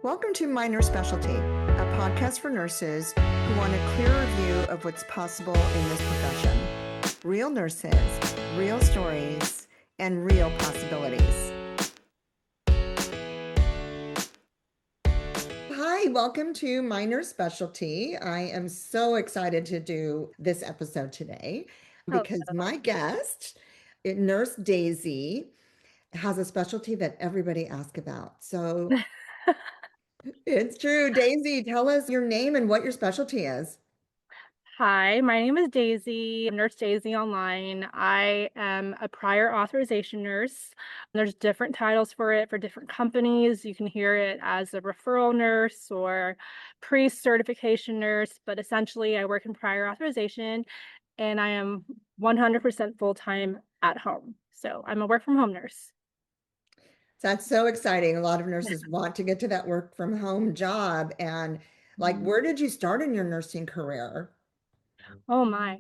Welcome to Minor Specialty, a podcast for nurses who want a clearer view of what's possible in this profession. Real nurses, real stories, and real possibilities. Hi, welcome to Minor Specialty. I am so excited to do this episode today because my guest, Nurse Daisy, has a specialty that everybody asks about. So it's true. Daisy, tell us your name and what your specialty is. Hi, my name is Daisy. I'm Nurse Daisy online. I am a prior authorization nurse. There's different titles for it for different companies. You can hear it as a referral nurse or pre-certification nurse, but essentially I work in prior authorization and I am 100% full-time at home. So I'm a work from home nurse. That's so exciting. A lot of nurses want to get to that work from home job. And where did you start in your nursing career? Oh my.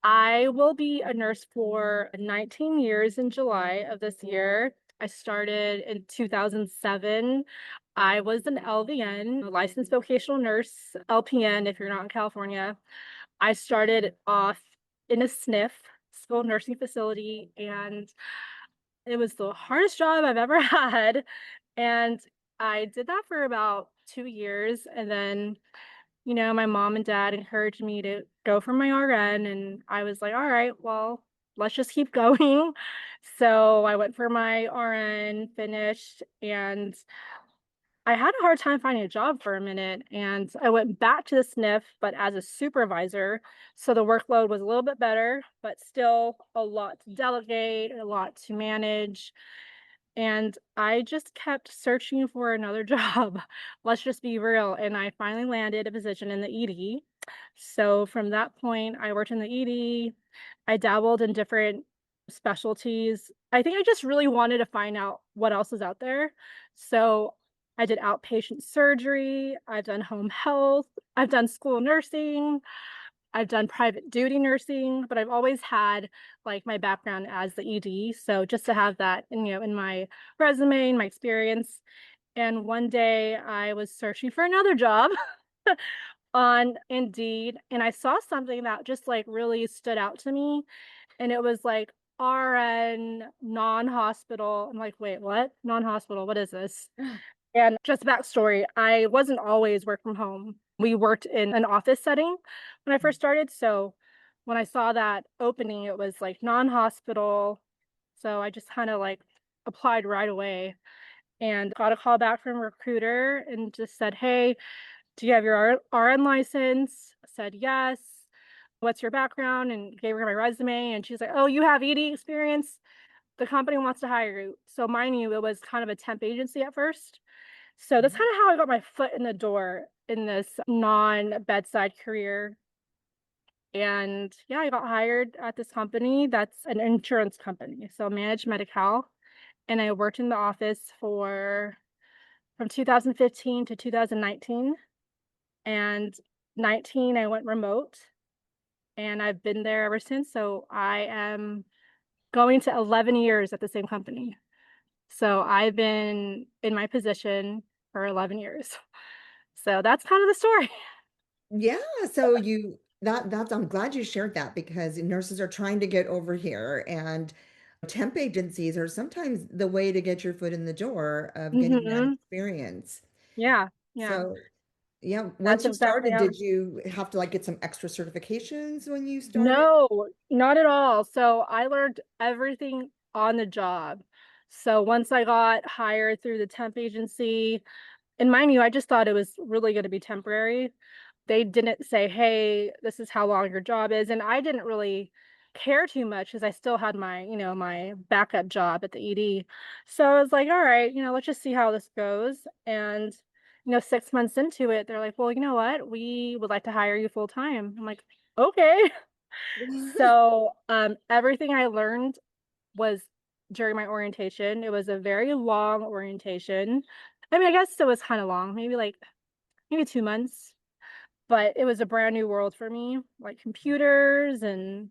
I will be a nurse for 19 years in July of this year. I started in 2007. I was an LVN, a licensed vocational nurse, LPN if you're not in California. I started off in a SNF, skilled nursing facility, and it was the hardest job I've ever had. And I did that for about 2 years. And then my mom and dad encouraged me to go for my RN, and I was like, all right, well, let's just keep going. So I went for my RN, finished, and I had a hard time finding a job for a minute. And I went back to the SNF, but as a supervisor. So the workload was a little bit better, but still a lot to delegate, a lot to manage. And I just kept searching for another job. Let's just be real. And I finally landed a position in the ED. So from that point, I worked in the ED. I dabbled in different specialties. I think I just really wanted to find out what else is out there. So I did outpatient surgery. I've done home health. I've done school nursing. I've done private duty nursing, but I've always had like my background as the ED. So just to have that in my resume and my experience. And one day I was searching for another job on Indeed, and I saw something that just like really stood out to me. And it was like RN non-hospital. I'm like, wait, what? Non-hospital, what is this? And just backstory, I wasn't always work from home. We worked in an office setting when I first started. So when I saw that opening, it was like non-hospital. So I just kind of like applied right away and got a call back from a recruiter and just said, hey, do you have your RN license? I said, yes. What's your background? And gave her my resume. And she's like, oh, you have ED experience? The company wants to hire you. So mind you, it was kind of a temp agency at first. So that's kind of how I got my foot in the door in this non-bedside career. And yeah, I got hired at this company that's an insurance company, so Managed Medi-Cal. And I worked in the office for from 2015 to 2019. And 19, I went remote, and I've been there ever since. So I am going to 11 years at the same company. So I've been in my position for 11 years. So that's kind of the story. Yeah, so that's I'm glad you shared that because nurses are trying to get over here and temp agencies are sometimes the way to get your foot in the door of getting that Hmm. experience. Yeah, yeah, So, yeah, that's once you exactly started, how. did you have to get some extra certifications when you started? No, not at all. So I learned everything on the job. So once I got hired through the temp agency, and mind you, I just thought it was really going to be temporary. They didn't say, hey, this is how long your job is. And I didn't really care too much because I still had my backup job at the ED. So I was like, all right, let's just see how this goes. And 6 months into it, they're like, well, you know what? We would like to hire you full time. I'm like, okay. So everything I learned was during my orientation. It was a very long orientation. I mean, I guess it was kind of long, maybe 2 months, but it was a brand new world for me, like computers and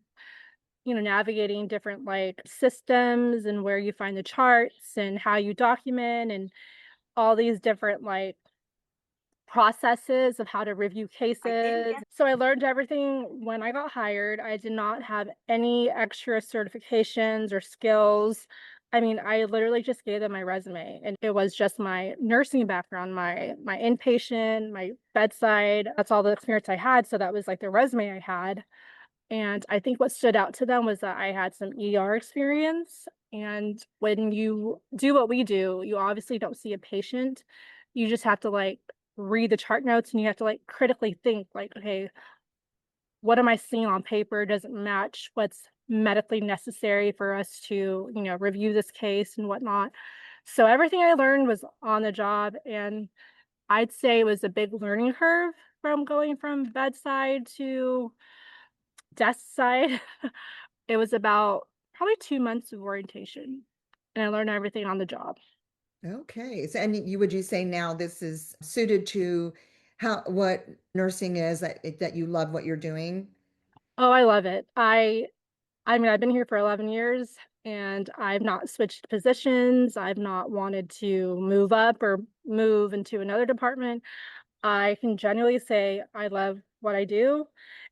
navigating different like systems and where you find the charts and how you document and all these different like processes of how to review cases. So I learned everything when I got hired. I did not have any extra certifications or skills. I mean, I literally just gave them my resume and it was just my nursing background, my inpatient, my bedside. That's all the experience I had. So that was like the resume I had. And I think what stood out to them was that I had some ER experience. And when you do what we do, you obviously don't see a patient. You just have to like read the chart notes and you have to like critically think like, okay, what am I seeing on paper doesn't match what's medically necessary for us to, review this case and whatnot. So everything I learned was on the job, and I'd say it was a big learning curve from going from bedside to desk side. It was about probably 2 months of orientation, and I learned everything on the job. Okay. So, and would you say now this is suited to how what nursing is, that you love what you're doing? Oh, I love it. I mean, I've been here for 11 years, and I've not switched positions. I've not wanted to move up or move into another department. I can genuinely say I love what I do.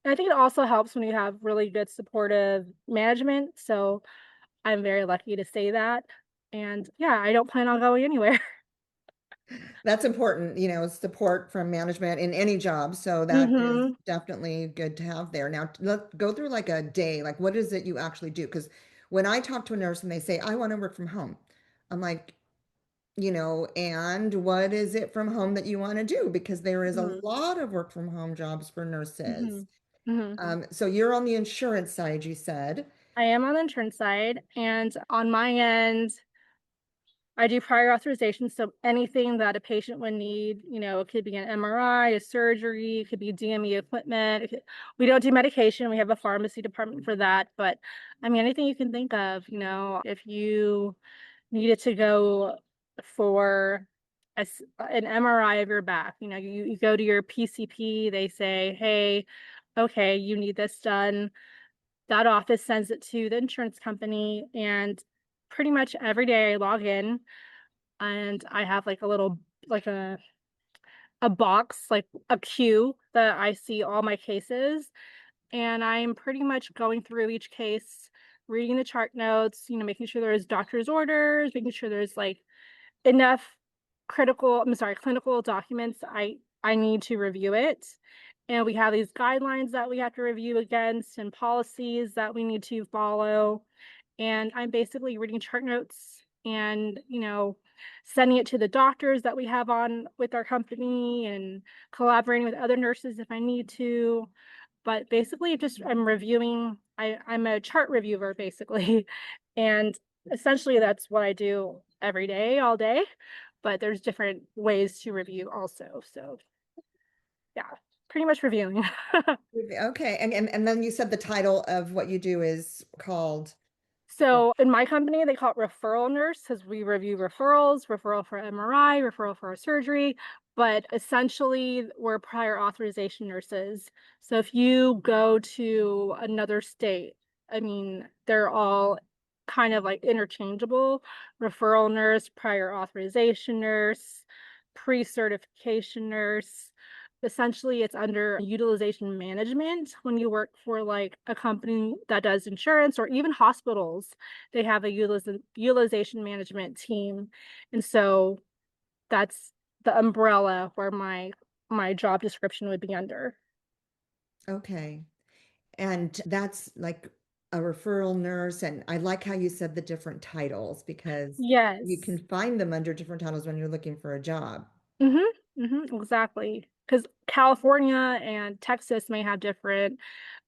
And I think it also helps when you have really good supportive management. So I'm very lucky to say that. And yeah, I don't plan on going anywhere. That's important, support from management in any job. So that is Hmm. definitely good to have there. Now, let's go through like a day. Like, what is it you actually do? Because when I talk to a nurse and they say, I want to work from home, I'm like, and what is it from home that you want to do? Because there is a Hmm. lot of work from home jobs for Hmm. nurses. Hmm. So you're on the insurance side, you said. I am on the insurance side, and on my end, I do prior authorization. So anything that a patient would need, it could be an MRI, a surgery, it could be DME equipment. We don't do medication. We have a pharmacy department for that. But I mean, anything you can think of, if you needed to go for an MRI of your back, you go to your PCP, they say, hey, okay, you need this done. That office sends it to the insurance company, and pretty much every day I log in and I have like a little like a box, like a queue that I see all my cases, and I'm pretty much going through each case, reading the chart notes, making sure there's doctor's orders, making sure there's like enough clinical documents I need to review it. And we have these guidelines that we have to review against and policies that we need to follow. And I'm basically reading chart notes and, sending it to the doctors that we have on with our company and collaborating with other nurses if I need to. But basically, just I'm reviewing, I'm a chart reviewer basically. And essentially, that's what I do every day, all day. But there's different ways to review also. So, yeah, pretty much reviewing. Okay. And then you said the title of what you do is called. So in my company, they call it referral nurse because we review referrals, referral for MRI, referral for a surgery, but essentially we're prior authorization nurses. So if you go to another state, I mean, they're all kind of like interchangeable. Referral nurse, prior authorization nurse, pre-certification nurse. Essentially, it's under utilization management when you work for like a company that does insurance or even hospitals. They have a utilization management team. And so that's the umbrella where my job description would be under. Okay. And that's like a referral nurse. And I like how you said the different titles because you can Yes. find them under different titles when you're looking for a job. Exactly. Because California and Texas may have different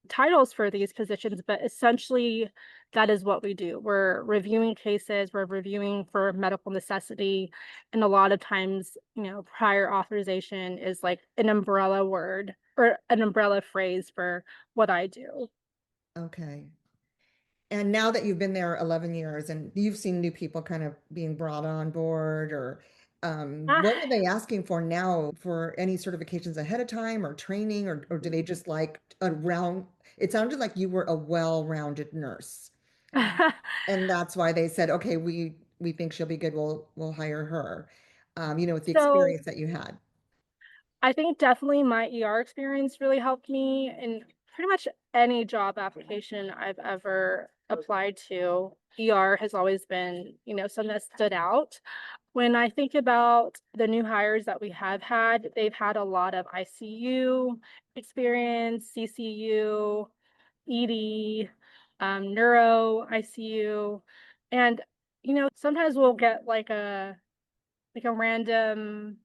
titles for these positions, but essentially that is what we do. We're reviewing cases, we're reviewing for medical necessity, and a lot of times, prior authorization is like an umbrella word or an umbrella phrase for what I do. Okay. And now that you've been there 11 years and you've seen new people kind of being brought on board, or Ah, what are they asking for now for any certifications ahead of time or training, or do they just like a round? It sounded like you were a well-rounded nurse. And that's why they said, okay, we think she'll be good. We'll hire her. With the So experience that you had. I think definitely my ER experience really helped me in pretty much any job application I've ever applied to. ER has always been, something that stood out. When I think about the new hires that we have had, they've had a lot of ICU experience, CCU, ED, neuro ICU, and sometimes we'll get like a random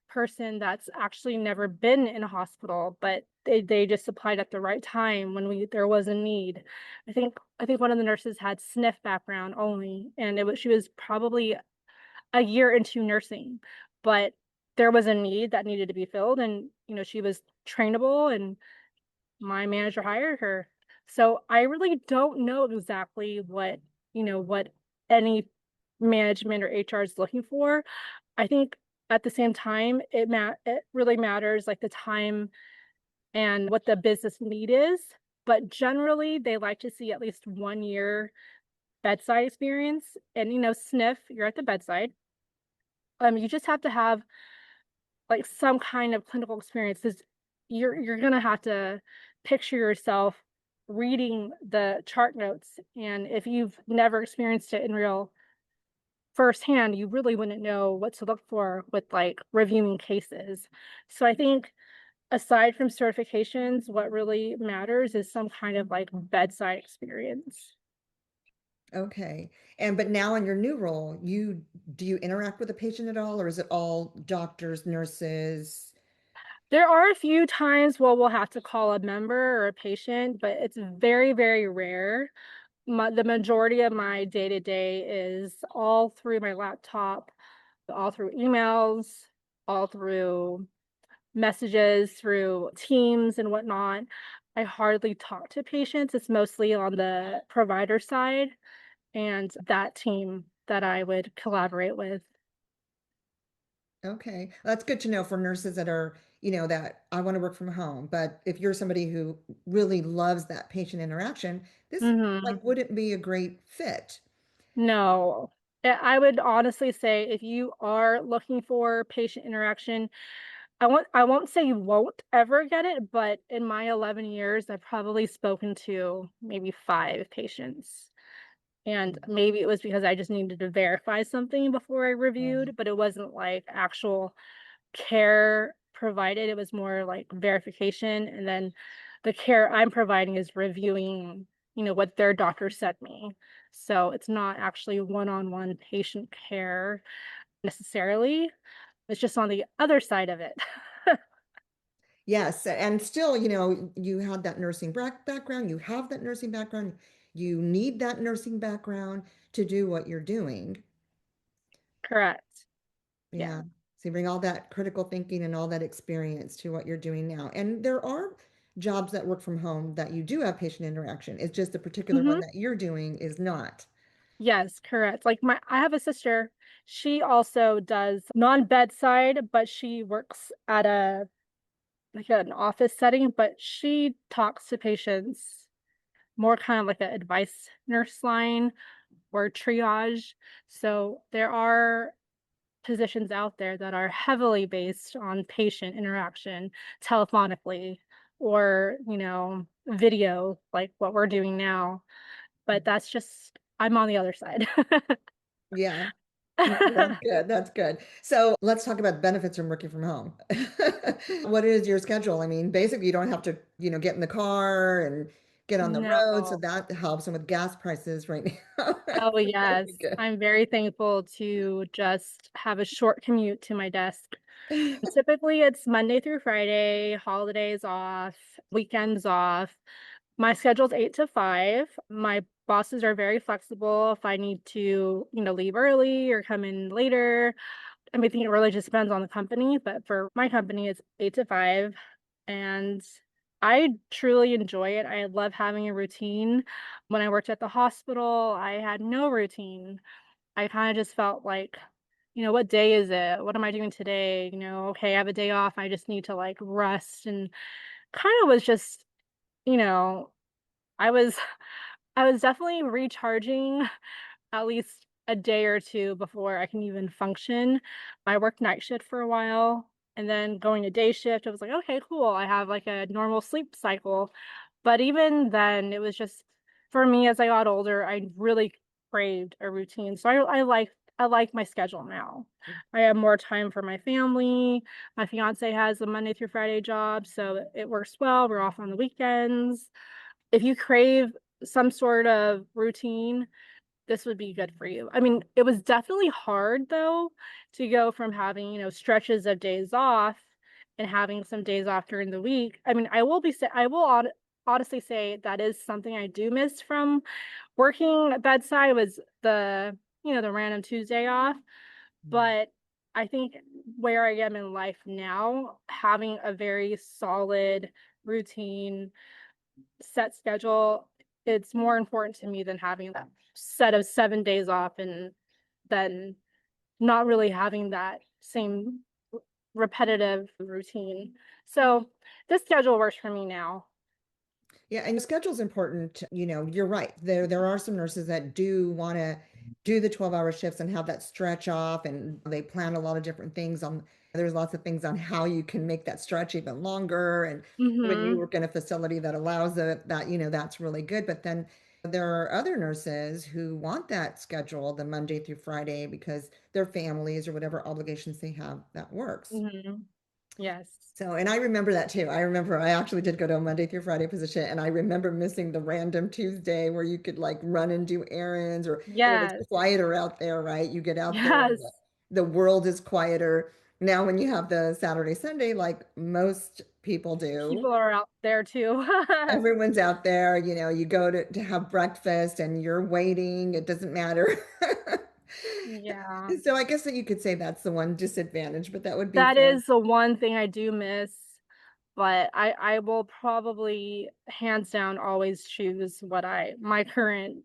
person that's actually never been in a hospital, but they just applied at the right time when we there was a need. I think one of the nurses had sniff background only, and she was probably a year into nursing, but there was a need that needed to be filled, and she was trainable, and my manager hired her. So I really don't know exactly what any management or HR is looking for. I think at the same time, it really matters, like, the time and what the business need is, but generally, they like to see at least 1 year bedside experience, and, sniff, you're at the bedside. You just have to have, like, some kind of clinical experience, 'cause you're gonna have to picture yourself reading the chart notes, and if you've never experienced it in real firsthand, you really wouldn't know what to look for with, like, reviewing cases. So I think aside from certifications, what really matters is some kind of, like, bedside experience. Okay. And but now in your new role, do you interact with the patient at all, or is it all doctors, nurses? There are a few times where we'll have to call a member or a patient, but it's very, very rare. The majority of my day-to-day is all through my laptop, all through emails, all through messages, through Teams and whatnot. I hardly talk to patients. It's mostly on the provider side and that team that I would collaborate with. Okay. That's good to know for nurses that are, that I want to work from home. But if you're somebody who really loves that patient interaction, this like Mhm. wouldn't be a great fit. No. I would honestly say if you are looking for patient interaction, I won't say you won't ever get it, but in my 11 years, I've probably spoken to maybe 5 patients. And maybe it was because I just needed to verify something before I Right. reviewed, but it wasn't like actual care provided. It was more like verification. And then the care I'm providing is reviewing, what their doctor sent me. So it's not actually one-on-one patient care necessarily. It's just on the other side of it. Yes, and still, you had that nursing background, you have that nursing background, you need that nursing background to do what you're doing. Correct. Yeah. Yeah. So you bring all that critical thinking and all that experience to what you're doing now. And there are jobs that work from home that you do have patient interaction. It's just the particular one Mhm. that you're doing is not. Yes, correct. Like I have a sister, she also does non-bedside, but she works at an office setting, but she talks to patients more kind of like an advice nurse line or triage. So there are positions out there that are heavily based on patient interaction telephonically or, video like what we're doing now. But that's just I'm on the other side. Yeah. No, that's good. That's good. So let's talk about benefits from working from home. What is your schedule? I mean, basically, you don't have to, get in the car and get on the road. So No. that helps. And with gas prices right now, Oh, that's yes. really good. I'm very thankful to just have a short commute to my desk. Typically, it's Monday through Friday, holidays off, weekends off. My schedule's 8 to 5. My bosses are very flexible if I need to, leave early or come in later. I mean, I think it really just depends on the company, but for my company, it's 8 to 5, and I truly enjoy it. I love having a routine. When I worked at the hospital, I had no routine. I kinda just felt like, "What day is it? What am I doing today?" "Okay, I have a day off. I just need to, like, rest," and kinda was just, you know, I was I was definitely recharging at least a day or 2 before I can even function. I worked night shift for a while, And then going to day shift, I was like, okay, cool. I have like a normal sleep cycle. But even then, it was just for me as I got older, I really craved a routine. So I like my schedule now. I have more time for my family. My fiance has a Monday through Friday job, so it works well. We're off on the weekends. If you crave some sort of routine, this would be good for you. I mean, it was definitely hard though to go from having, stretches of days off and having some days off during the week. I mean, I will honestly say that is something I do miss from working at bedside was the random Tuesday off. But I think where I am in life now, having a very solid routine, set schedule, it's more important to me than having that set of 7 days off and then not really having that same repetitive routine. So this schedule works for me now. Yeah, and schedule's important. You're right. There are some nurses that do want to do the 12-hour shifts and have that stretch off, and they plan a lot of different things on. There's lots of things on how you can make that stretch even longer. And when you Mhm. work in a facility that allows it, that's really good. But then there are other nurses who want that schedule, the Monday through Friday, because their families or whatever obligations they have, that works. Mhm. Yes. So, and I remember that too. I remember I actually did go to a Monday through Friday position, and I remember missing the random Tuesday where you could like run and do errands, or it's Yes. quieter out there, right? You get out there, and Yes. the world is quieter. Now, when you have the Saturday, Sunday, like most people do, People are out there too. everyone's out there, you go to have breakfast and you're waiting, it doesn't matter. Yeah. So I guess that you could say that's the one disadvantage, but that would be That for is the one thing I do miss, but I will probably hands down always choose what I my current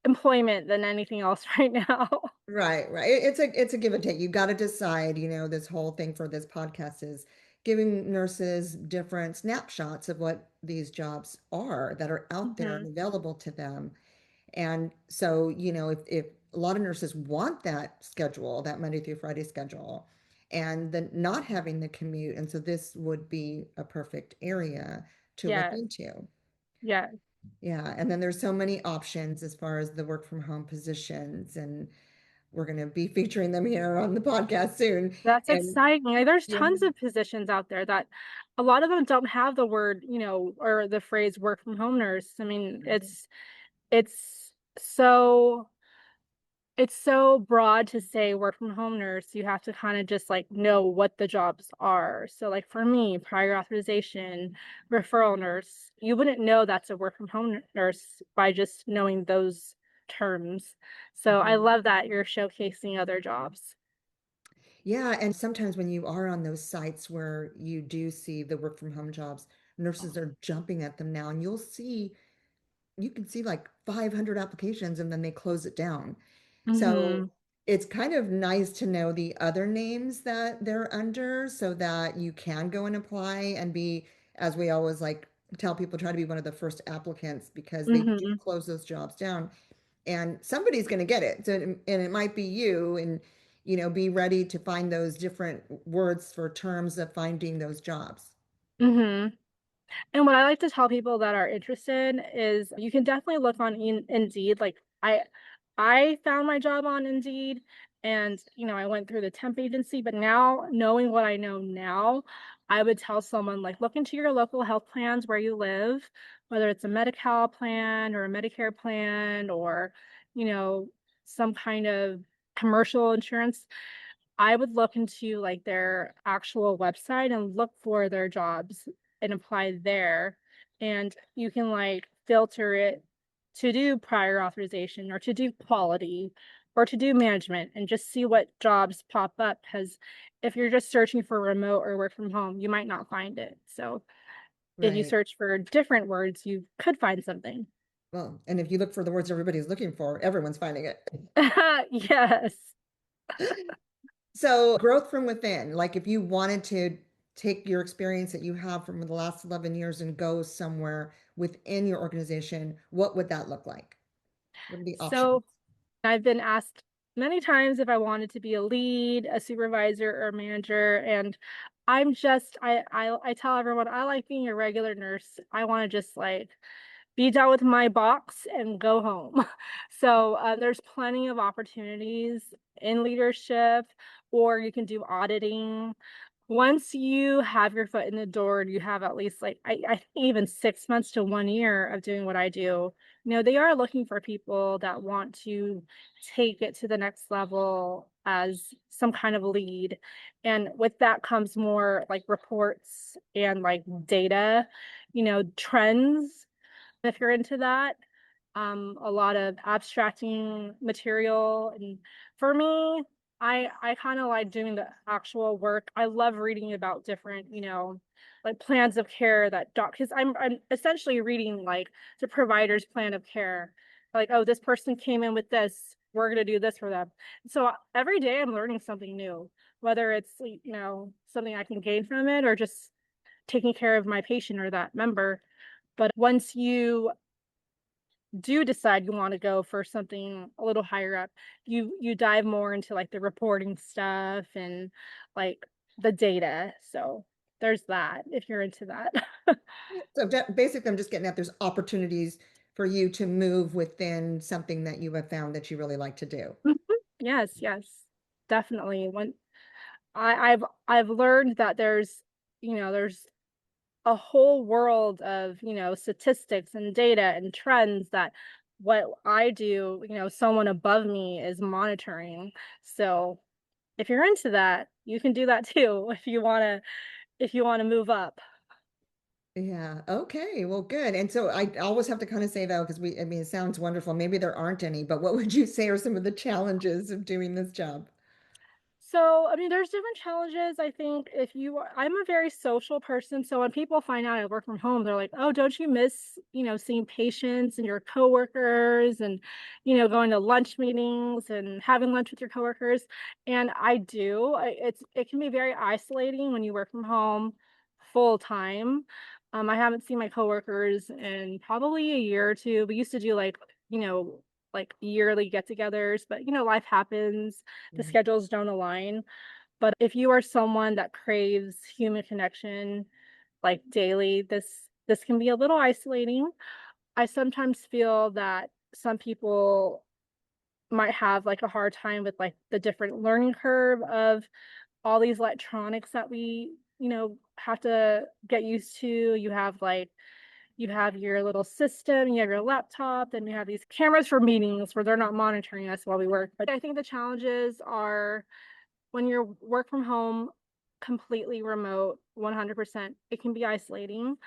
employment than anything else right now. right, right. It's a give and take. You got to decide, this whole thing for this podcast is giving nurses different snapshots of what these jobs are that are out there and Mhm. available to them. And so, if a lot of nurses want that schedule, that Monday through Friday schedule, and then not having the commute, and so this would be a perfect area to look Yes. into. Yes. Yeah, and then there's so many options as far as the work from home positions, and we're going to be featuring them here on the podcast soon. That's And exciting. Like, there's yeah, tons of positions out there that a lot of them don't have the word, or the phrase work from home nurse. I mean, it's so it's so broad to say work from home nurse. You have to kind of just like know what the jobs are. So like for me, prior authorization, referral nurse, you wouldn't know that's a work from home nurse by just knowing those terms. So I mhm. love that you're showcasing other jobs. Yeah, and sometimes when you are on those sites where you do see the work from home jobs, nurses are jumping at them now, and you can see like 500 applications and then they close it down. So Mm-hmm. it's kind of nice to know the other names that they're under so that you can go and apply and be, as we always like tell people, try to be one of the first applicants because they do Mm-hmm. close those jobs down and somebody's going to get it. So, and it might be you, and be ready to find those different words for terms of finding those jobs. Mm-hmm. And what I like to tell people that are interested is you can definitely look on Indeed. Like I found my job on Indeed and I went through the temp agency, but now knowing what I know now, I would tell someone like look into your local health plans where you live, whether it's a Medi-Cal plan or a Medicare plan or, you know, some kind of commercial insurance. I would look into like their actual website and look for their jobs and apply there. And you can like filter it to do prior authorization or to do quality or to do management and just see what jobs pop up. Because if you're just searching for remote or work from home, you might not find it. So if you Right. search for different words, you could find something. Well, and if you look for the words everybody's looking for, everyone's finding it. Yes. So, growth from within, like if you wanted to take your experience that you have from the last 11 years and go somewhere within your organization, what would that look like? What are the options? So I've been asked many times if I wanted to be a lead, a supervisor, or a manager, and I tell everyone I like being a regular nurse. I want to just like be done with my box and go home. So there's plenty of opportunities in leadership, or you can do auditing. Once you have your foot in the door and you have at least like I think even 6 months to 1 year of doing what I do, they are looking for people that want to take it to the next level as some kind of lead. And with that comes more like reports and like data, trends if you're into that. A lot of abstracting material. And for me, I kind of like doing the actual work. I love reading about different, like plans of care that because I'm essentially reading like the provider's plan of care. Like, oh, this person came in with this. We're gonna do this for them. So every day I'm learning something new, whether it's something I can gain from it or just taking care of my patient or that member. But once you do decide you want to go for something a little higher up, you dive more into like the reporting stuff and like the data. So there's that if you're into that. So basically, I'm just getting at there's opportunities for you to move within something that you have found that you really like to do. Mhm. Yes, yes, definitely. When I've learned that there's a whole world of, statistics and data and trends that what I do, someone above me is monitoring. So if you're into that, you can do that too if you want to move up. Yeah. Okay. Well, good. And so I always have to kind of say though, because I mean, it sounds wonderful. Maybe there aren't any, but what would you say are some of the challenges of doing this job? So, I mean, there's different challenges. I think I'm a very social person. So when people find out I work from home, they're like, oh, don't you miss, seeing patients and your coworkers and, going to lunch meetings and having lunch with your coworkers? And I do. It can be very isolating when you work from home full time. I haven't seen my coworkers in probably a year or two. We used to do like yearly get-togethers, but life happens, the Mhm. schedules don't align. But if you are someone that craves human connection like daily, this can be a little isolating. I sometimes feel that some people might have like a hard time with like the different learning curve of all these electronics that we, have to get used to. You have your little system, you have your laptop, then you have these cameras for meetings where they're not monitoring us while we work. But I think the challenges are when you're work from home, completely remote, 100%, it can be isolating.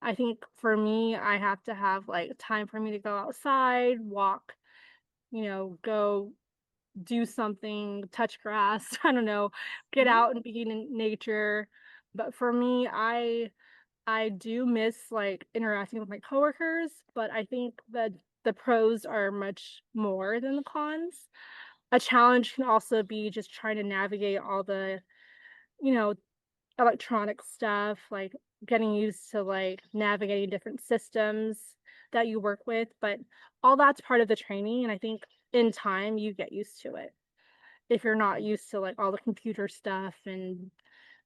I think for me, I have to have like time for me to go outside, walk, go do something, touch grass, I don't know, get Yeah. out and be in nature. But for me, I do miss like interacting with my coworkers, but I think that the pros are much more than the cons. A challenge can also be just trying to navigate all the, you know, electronic stuff, like getting used to like navigating different systems that you work with, but all that's part of the training and I think in time you get used to it. If you're not used to like all the computer stuff and Yeah.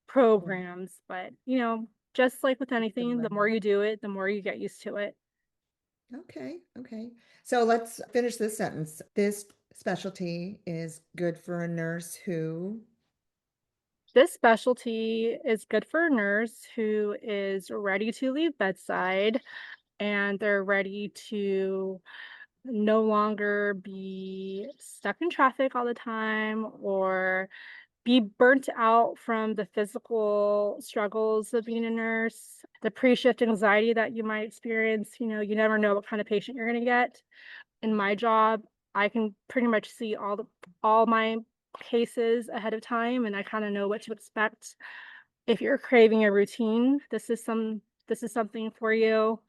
programs, but just like with The anything, the more learning. you do it, the more you get used to it. Okay. Okay. So let's finish this sentence. This specialty is good for a nurse who. This specialty is good for a nurse who is ready to leave bedside and they're ready to no longer be stuck in traffic all the time or be burnt out from the physical struggles of being a nurse, the pre-shift anxiety that you might experience. You never know what kind of patient you're going to get. In my job, I can pretty much see all my cases ahead of time and I kind of know what to expect. If you're craving a routine, this is something for you.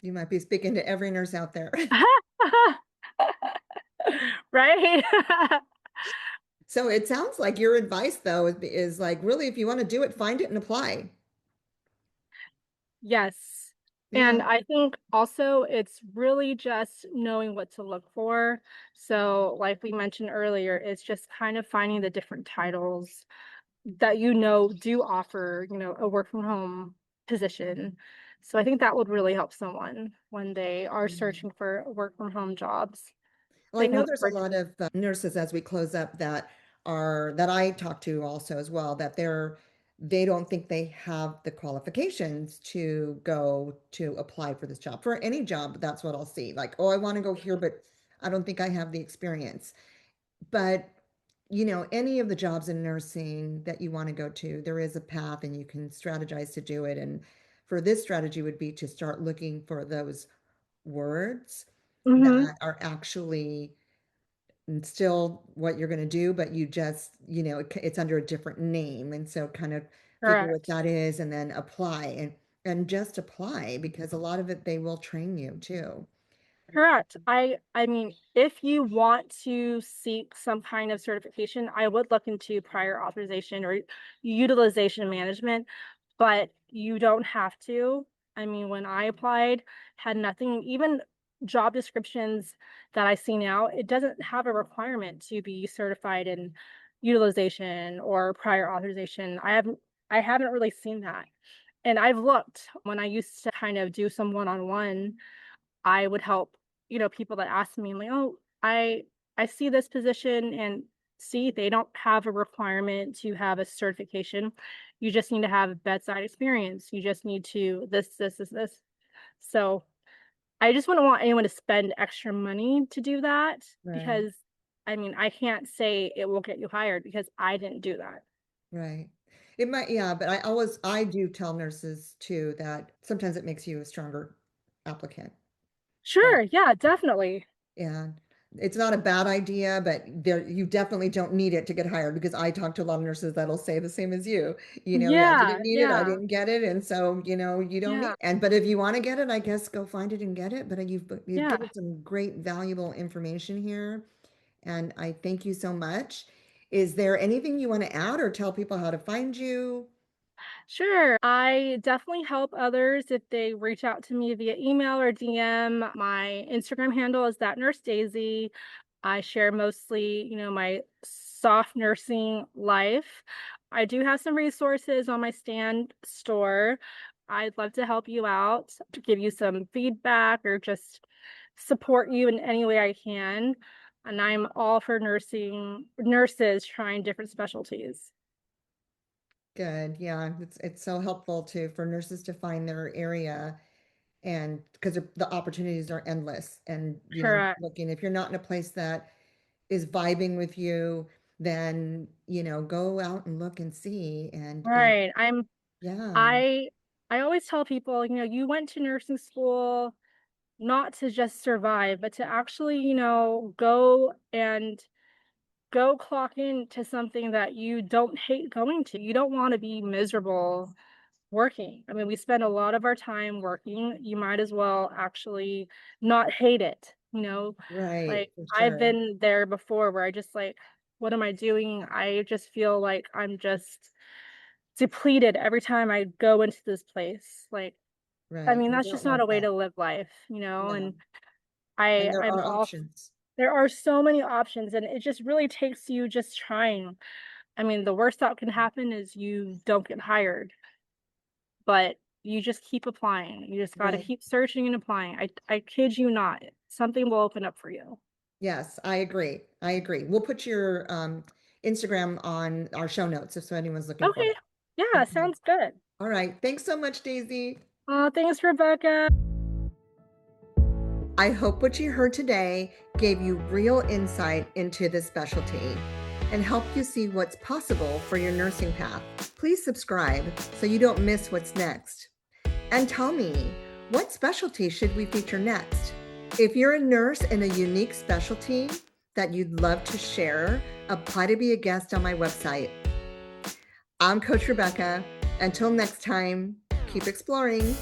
You might be speaking to every nurse out there. Right? So it sounds like your advice, though, is like really, if you want to do it, find it and apply. Yes. And Yeah. I think also it's really just knowing what to look for. So, like we mentioned earlier, it's just kind of finding the different titles that do offer, a work from home position. So I think that would really help someone when they are searching for work from home jobs. Well, I They can know look there's a for lot of nurses as we close up that I talk to also as well, that they don't think they have the qualifications to go to apply for this job. For any job, that's what I'll see. Like, oh, I want to go here, but I don't think I have the experience. But any of the jobs in nursing that you want to go to, there is a path and you can strategize to do it. And for this strategy would be to start looking for those words Mhm. that are actually still what you're going to do, but you just, it's under a different name. And so kind of figure what Correct. that is and then apply and just apply because a lot of it they will train you too. Correct. I mean, if you want to seek some kind of certification, I would look into prior authorization or utilization management, but you don't have to. I mean, when I applied, had nothing, even job descriptions that I see now, it doesn't have a requirement to be certified in utilization or prior authorization. I haven't really seen that. And I've looked when I used to kind of do some one-on-one. I would help, people that ask me like, "Oh, I see this position and see they don't have a requirement to have a certification. You just need to have bedside experience. You just need to this." So, I just wouldn't want anyone to spend extra money to do that Right, because I mean, I can't say it will get you hired because I didn't do that. right. It might, yeah, but I do tell nurses too that sometimes it makes you a stronger applicant. But Sure, yeah, definitely. yeah, it's not a bad idea, but you definitely don't need it to get hired because I talk to a lot of nurses that'll say the same as you. Yeah, I Yeah, didn't need it, I yeah, didn't get it, and so you don't need yeah, it. And but if you want to get it, I guess go find it and get it. But you've yeah. given some great valuable information here, and I thank you so much. Is there anything you want to add or tell people how to find you? Sure. I definitely help others if they reach out to me via email or DM. My Instagram handle is that nurse Daisy. I share mostly, my soft nursing life. I do have some resources on my stand store. I'd love to help you out, to give you some feedback or just support you in any way I can. And I'm all for nurses trying different specialties. Good. Yeah, it's so helpful to for nurses to find their area and because the opportunities are endless and Correct. looking if you're not in a place that is vibing with you, then go out and look and see and Right. yeah, I I always tell people, you went to nursing school not to just survive, but to actually, go clock into something that you don't hate going to. You don't want to be miserable working. I mean, we spend a lot of our time working. You might as well actually not hate it. right, Like for I've sure. been there before where I just like, what am I doing? I just feel like I'm just depleted every time I go into this place. Like, I Right. mean, You that's don't just not a want way that. to live life, No. and And there I'm are all options. there are so many options and it just really takes you just trying. I mean, the worst that can happen is you don't get hired, but you just keep applying. You just got to Right. keep searching and applying. I kid you not. Something will open up for you. Yes, I agree. I agree. We'll put your Instagram on our show notes if so anyone's looking for Okay. it. Yeah, Okay. sounds good. All right. Thanks so much, Daisy. Thanks, Rebecca. I hope what you heard today gave you real insight into this specialty and helped you see what's possible for your nursing path. Please subscribe so you don't miss what's next. And tell me, what specialty should we feature next? If you're a nurse in a unique specialty that you'd love to share, apply to be a guest on my website. I'm Coach Rebecca. Until next time, keep exploring.